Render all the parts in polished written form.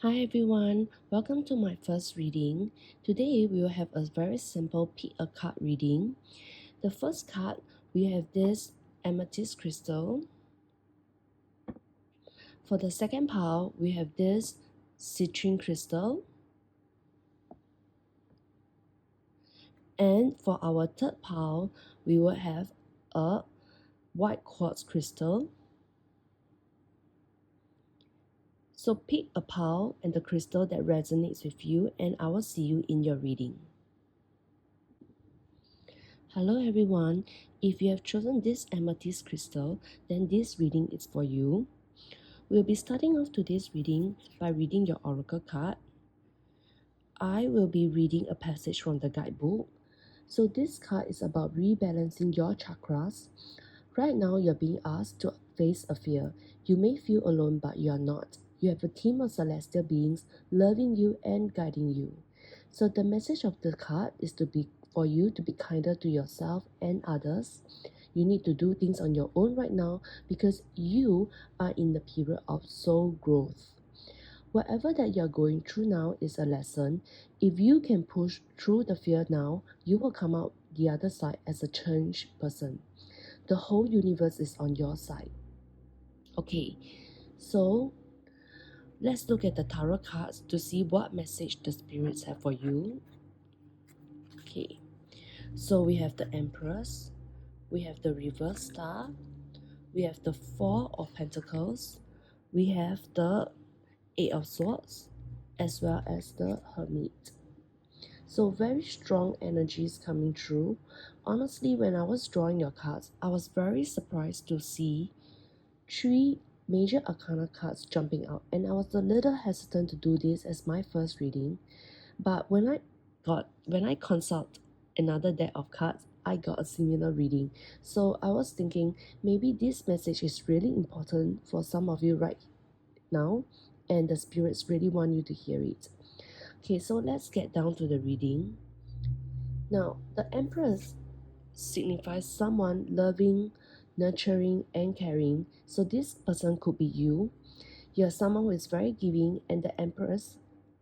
Hi everyone, welcome to my first reading. Today we will have a very simple pick a card reading. The first card, we have this amethyst crystal. For the second pile, we have this citrine crystal. And for our third pile, we will have a white quartz crystal. So pick a pile and the crystal that resonates with you, and I will see you in your reading. Hello everyone, if you have chosen this amethyst crystal, then this reading is for you. We'll be starting off today's reading by reading your oracle card. I will be reading a passage from the guidebook. So this card is about rebalancing your chakras. Right now, you're being asked to face a fear. You may feel alone, but you are not. You have a team of celestial beings loving you and guiding you. So the message of the card is for you to be kinder to yourself and others. You need to do things on your own right now because you are in the period of soul growth. Whatever that you're going through now is a lesson. If you can push through the fear now, you will come out the other side as a changed person. The whole universe is on your side. Okay, so let's look at the tarot cards to see what message the spirits have for you. Okay, so we have the Empress, we have the Reverse Star, we have the Four of Pentacles, we have the Eight of Swords, as well as the Hermit. So very strong energies coming through. Honestly, when I was drawing your cards, I was very surprised to see three major arcana cards jumping out, and I was a little hesitant to do this as my first reading. But when I consult another deck of cards, I got a similar reading. So I was thinking maybe this message is really important for some of you right now, and the spirits really want you to hear it. Okay, so let's get down to the reading. Now, the Empress signifies someone loving, nurturing, and caring. So this person could be you. You're someone who is very giving, and the Empress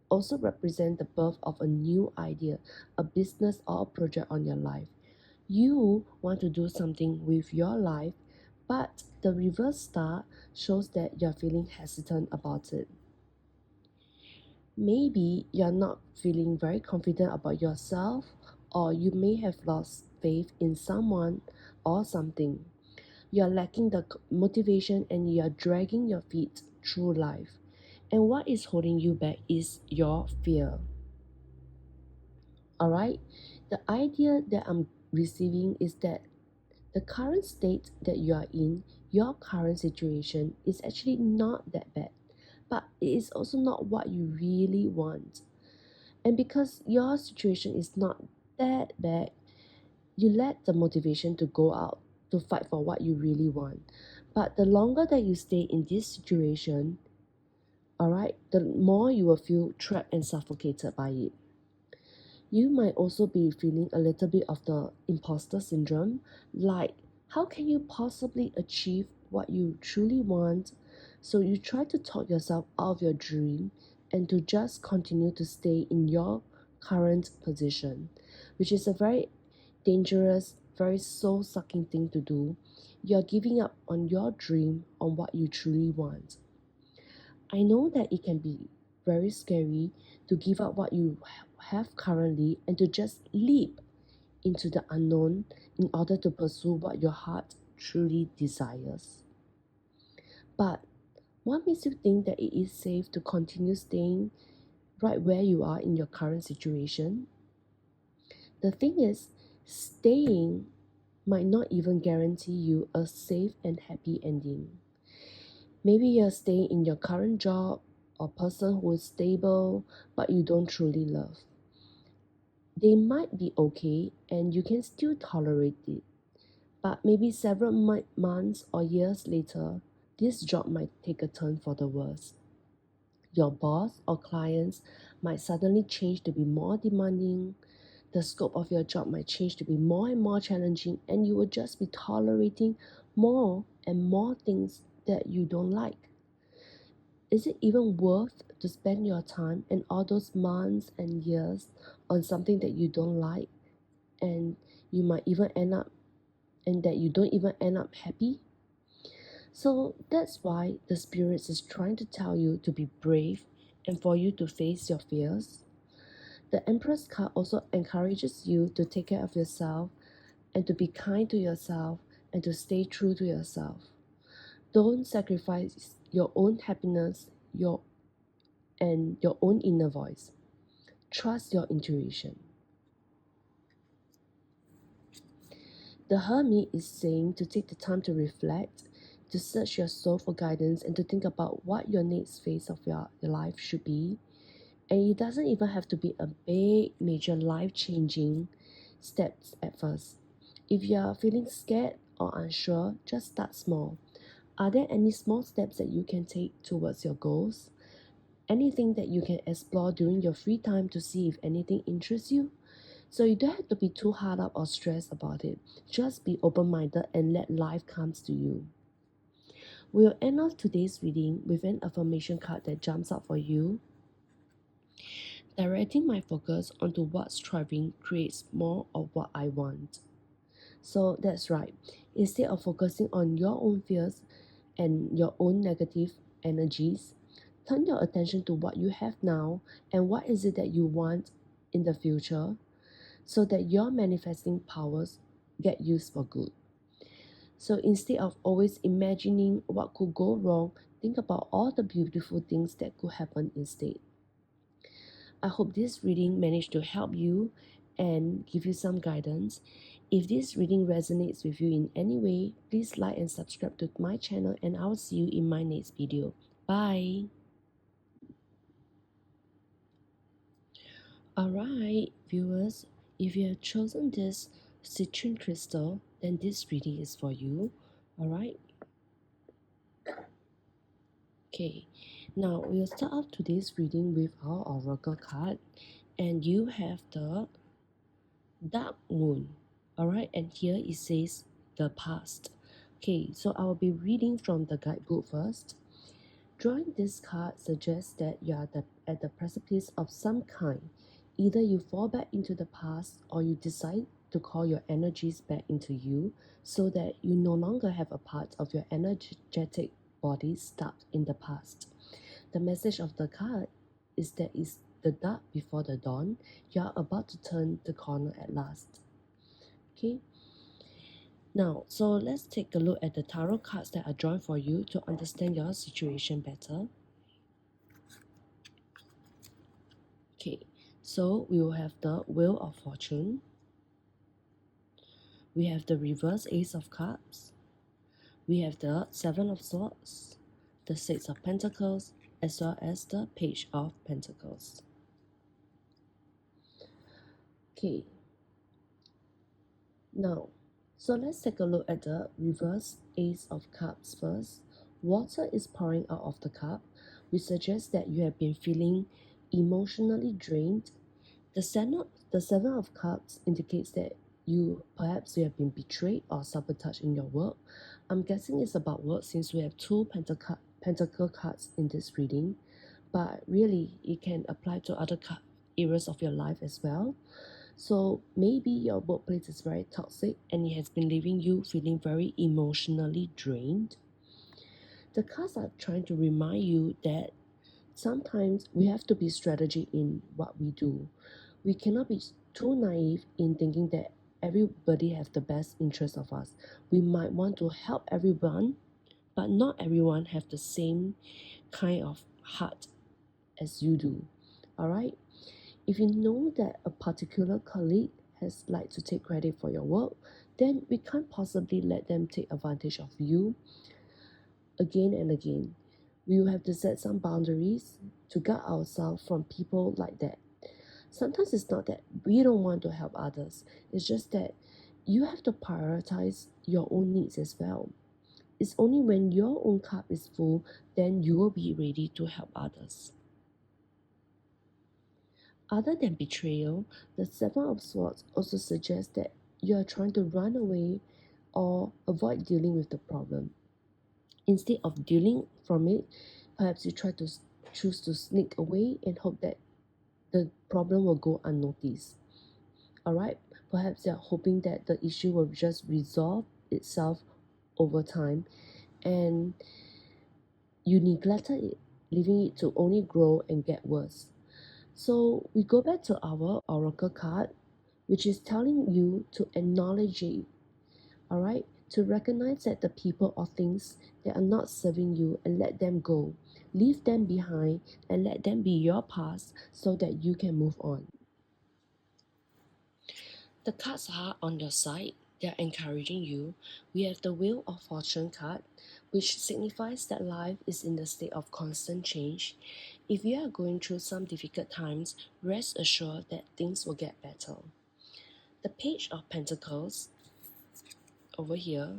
also represent the birth of a new idea, a business or a project on your life. You want to do something with your life, but the reverse star shows that you're feeling hesitant about it. Maybe you're not feeling very confident about yourself, or you may have lost faith in someone or something. You're lacking the motivation and you're dragging your feet through life. And what is holding you back is your fear. Alright? The idea that I'm receiving is that the current state that you are in, your current situation, is actually not that bad. But it is also not what you really want. And because your situation is not that bad, you let the motivation to go out to fight for what you really want. But the longer that you stay in this situation, alright, the more you will feel trapped and suffocated by it. You might also be feeling a little bit of the imposter syndrome, like how can you possibly achieve what you truly want? So you try to talk yourself out of your dream and to just continue to stay in your current position, which is a very dangerous, very soul sucking thing to do. You're giving up on your dream, on what you truly want. I know that it can be very scary to give up what you have currently and to just leap into the unknown in order to pursue what your heart truly desires. But what makes you think that it is safe to continue staying right where you are in your current situation? The thing is, staying might not even guarantee you a safe and happy ending. Maybe you're staying in your current job or person who is stable but you don't truly love. They might be okay and you can still tolerate it. But maybe several months or years later, this job might take a turn for the worse. Your boss or clients might suddenly change to be more demanding. The scope of your job might change to be more and more challenging, and you will just be tolerating more and more things that you don't like. Is it even worth to spend your time and all those months and years on something that you don't like, and you might even end up and that you don't even end up happy? So that's why the spirits is trying to tell you to be brave and for you to face your fears. The Empress card also encourages you to take care of yourself and to be kind to yourself and to stay true to yourself. Don't sacrifice your own happiness, your own inner voice. Trust your intuition. The Hermit is saying to take the time to reflect, to search your soul for guidance, and to think about what your next phase of your life should be. And it doesn't even have to be a big, major life changing steps at first. If you are feeling scared or unsure, just start small. Are there any small steps that you can take towards your goals? Anything that you can explore during your free time to see if anything interests you? So you don't have to be too hard up or stressed about it. Just be open-minded and let life come to you. We'll end off today's reading with an affirmation card that jumps out for you. Directing my focus onto what's striving creates more of what I want. So that's right. Instead of focusing on your own fears and your own negative energies, turn your attention to what you have now and what is it that you want in the future, so that your manifesting powers get used for good. So instead of always imagining what could go wrong, think about all the beautiful things that could happen instead. I hope this reading managed to help you and give you some guidance. If this reading resonates with you in any way, please like and subscribe to my channel, and I will see you in my next video. Bye! Alright, viewers, if you have chosen this citrine crystal, then this reading is for you. Alright? Okay, now we'll start off today's reading with our oracle card, and you have the dark moon. Alright, and here it says the past. Okay, so I will be reading from the guidebook first. Drawing this card suggests that you are at the precipice of some kind. Either you fall back into the past or you decide to call your energies back into you, so that you no longer have a part of your energetic body stuck in the past. The message of the card is that it's the dark before the dawn. You are about to turn the corner at last. Okay. Now, so let's take a look at the tarot cards that are drawn for you to understand your situation better. Okay, so we will have the Wheel of Fortune. We have the reverse Ace of Cups. We have the Seven of Swords, the Six of Pentacles, as well as the Page of Pentacles. Okay, now, so let's take a look at the reverse Ace of Cups first. Water is pouring out of the cup, which suggests that you have been feeling emotionally drained. The Seven of Cups indicates that perhaps you have been betrayed or sabotaged in your work. I'm guessing it's about work since we have two pentacle cards in this reading, but really it can apply to other areas of your life as well. So maybe your workplace is very toxic and it has been leaving you feeling very emotionally drained. The cards are trying to remind you that sometimes we have to be strategic in what we do. We cannot be too naive in thinking that everybody has the best interest of us. We might want to help everyone, but not everyone have the same kind of heart as you do. Alright? If you know that a particular colleague has like to take credit for your work, then we can't possibly let them take advantage of you again and again. We will have to set some boundaries to guard ourselves from people like that. Sometimes it's not that we don't want to help others, it's just that you have to prioritize your own needs as well. It's only when your own cup is full, then you will be ready to help others. Other than betrayal, the Seven of Swords also suggests that you are trying to run away or avoid dealing with the problem. Instead of dealing from it, Perhaps you try to choose to sneak away and hope that the problem will go unnoticed. Alright, perhaps you're hoping that the issue will just resolve itself over time, and you neglected it, leaving it to only grow and get worse. So we go back to our oracle card, which is telling you to acknowledge it, alright? To recognize that the people or things that are not serving you and let them go. Leave them behind and let them be your past so that you can move on. The cards are on your side. They're encouraging you. We have the Wheel of Fortune card, which signifies that life is in the state of constant change. If you are going through some difficult times, rest assured that things will get better. The Page of Pentacles over here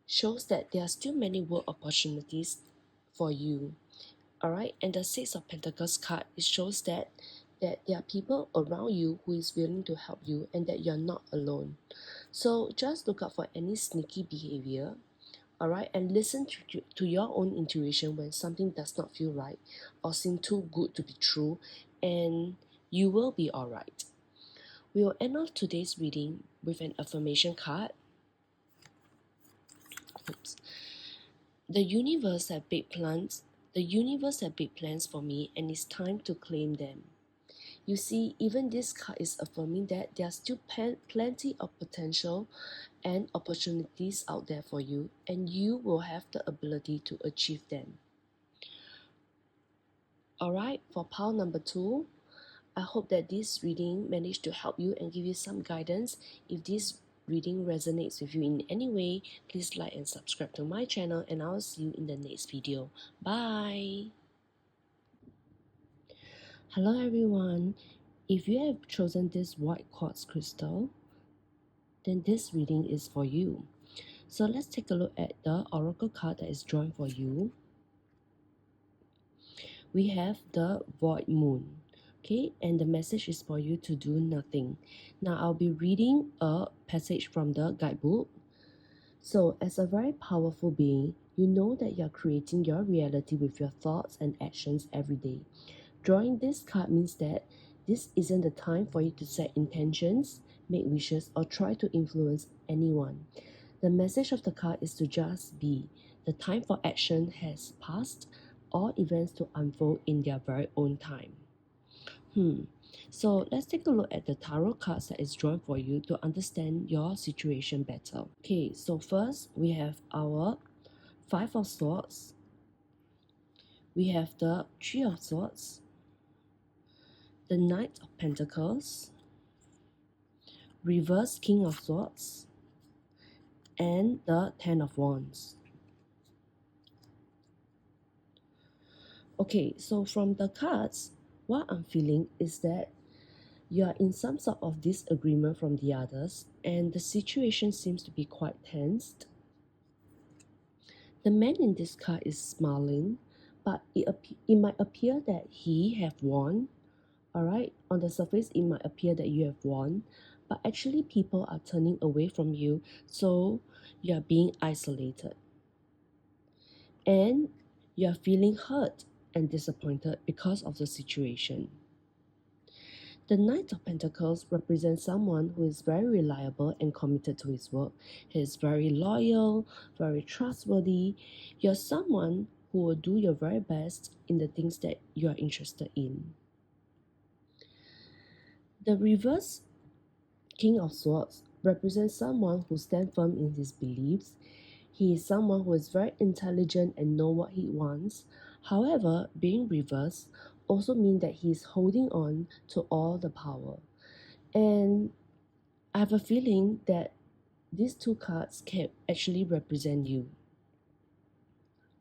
shows that there are still many work opportunities for you. Alright, and the Six of Pentacles card, it shows that there are people around you who is willing to help you and that you're not alone. So just look out for any sneaky behavior, alright, and listen to your own intuition when something does not feel right or seem too good to be true, and you will be alright. We will end off today's reading with an affirmation card. Oops. The universe has big plans. The universe has big plans for me, and it's time to claim them. You see, even this card is affirming that there are still plenty of potential and opportunities out there for you, and you will have the ability to achieve them. Alright, for pile number 2, I hope that this reading managed to help you and give you some guidance. If this reading resonates with you in any way, please like and subscribe to my channel, and I'll see you in the next video. Bye! Hello everyone. If you have chosen this white quartz crystal, then this reading is for you. So let's take a look at the oracle card that is drawn for you. We have the Void Moon. Okay, and the message is for you to do nothing. Now I'll be reading a passage from the guidebook. So as a very powerful being, you know that you're creating your reality with your thoughts and actions every day. Drawing this card means that this isn't the time for you to set intentions, make wishes, or try to influence anyone. The message of the card is to just be. The time for action has passed, all events to unfold in their very own time. So let's take a look at the tarot cards that is drawn for you to understand your situation better. Okay, so first we have our Five of Swords. We have the Three of Swords, the Knight of Pentacles, Reverse King of Swords, and the Ten of Wands. Okay, so from the cards, what I'm feeling is that you are in some sort of disagreement from the others, and the situation seems to be quite tensed. The man in this card is smiling, but it might appear that he have won. Alright, on the surface it might appear that you have won, but actually people are turning away from you, so you are being isolated. And you are feeling hurt and disappointed because of the situation. The Knight of Pentacles represents someone who is very reliable and committed to his work. He is very loyal, very trustworthy. You're someone who will do your very best in the things that you are interested in. The reverse King of Swords represents someone who stands firm in his beliefs. He is someone who is very intelligent and know what he wants. However, being reversed also means that he is holding on to all the power. And I have a feeling that these two cards can actually represent you.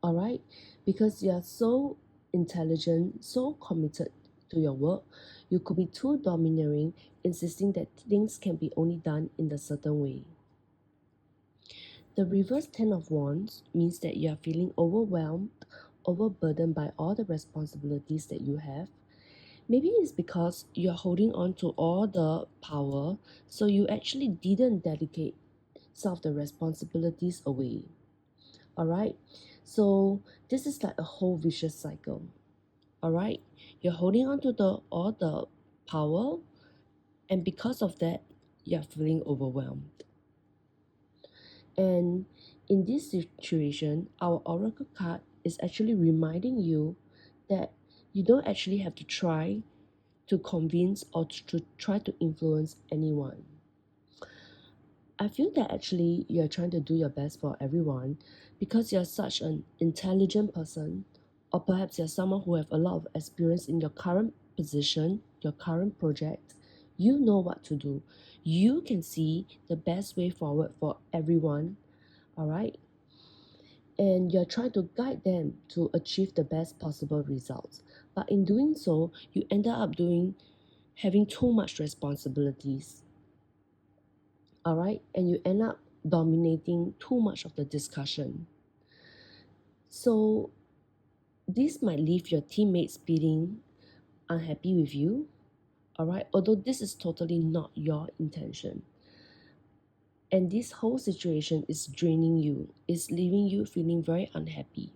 Alright? Because you are so intelligent, so committed to your work, you could be too domineering, insisting that things can be only done in a certain way. The reverse Ten of Wands means that you are feeling overwhelmed, overburdened by all the responsibilities that you have. Maybe it's because you're holding on to all the power, so you actually didn't delegate some of the responsibilities away. Alright, So this is like a whole vicious cycle. All right, you're holding on to all the power, and because of that, you're feeling overwhelmed. And in this situation, our oracle card is actually reminding you that you don't actually have to try to convince or to try to influence anyone. I feel that actually you're trying to do your best for everyone because you're such an intelligent person, or perhaps you're someone who have a lot of experience in your current position, your current project. You know what to do. You can see the best way forward for everyone, all right? And you're trying to guide them to achieve the best possible results. But in doing so, you end up having too much responsibilities, all right? And you end up dominating too much of the discussion. So this might leave your teammates feeling unhappy with you, all right? Although this is totally not your intention. And this whole situation is draining you, is leaving you feeling very unhappy.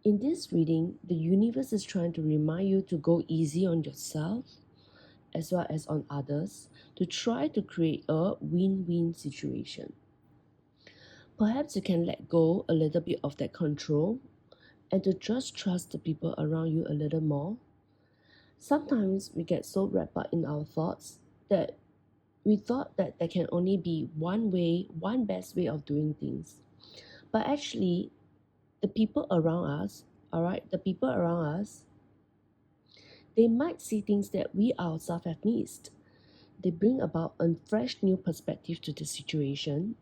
In this reading, the universe is trying to remind you to go easy on yourself as well as on others to try to create a win-win situation. Perhaps you can let go a little bit of that control and to just trust the people around you a little more. Sometimes we get so wrapped up in our thoughts that we thought that there can only be one way, one best way of doing things. But actually, the people around us, all right, the people around us, they might see things that we ourselves have missed. They bring about a fresh new perspective to the situation.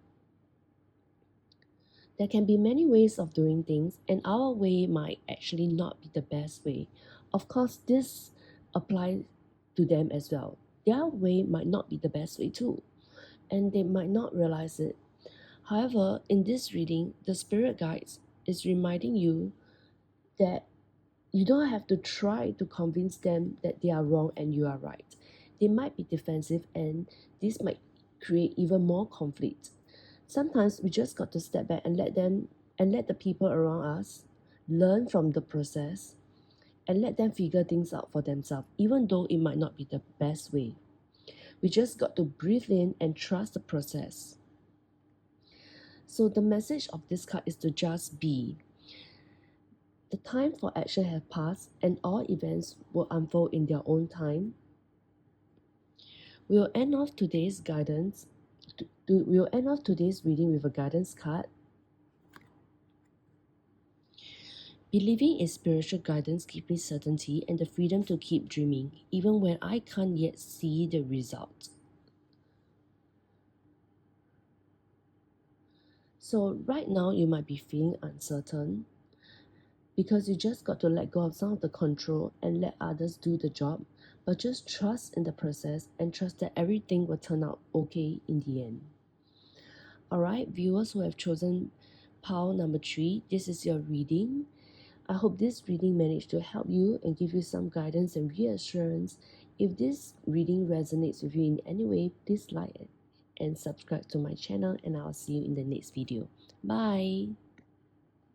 There can be many ways of doing things, and our way might actually not be the best way. Of course, this applies to them as well. Their way might not be the best way too, and they might not realize it. However, in this reading, the spirit guides is reminding you that you don't have to try to convince them that they are wrong and you are right. They might be defensive, and this might create even more conflict. Sometimes we just got to step back and let the people around us learn from the process and let them figure things out for themselves, even though it might not be the best way. We just got to breathe in and trust the process. So the message of this card is to just be. The time for action has passed and all events will unfold in their own time. We'll end off today's guidance. We'll end off today's reading with a guidance card. Believing in spiritual guidance gives me certainty and the freedom to keep dreaming, even when I can't yet see the result. So right now you might be feeling uncertain because you just got to let go of some of the control and let others do the job, but just trust in the process and trust that everything will turn out okay in the end. Alright, viewers who have chosen pile number 3, this is your reading. I hope this reading managed to help you and give you some guidance and reassurance. If this reading resonates with you in any way, please like it and subscribe to my channel, and I'll see you in the next video. Bye!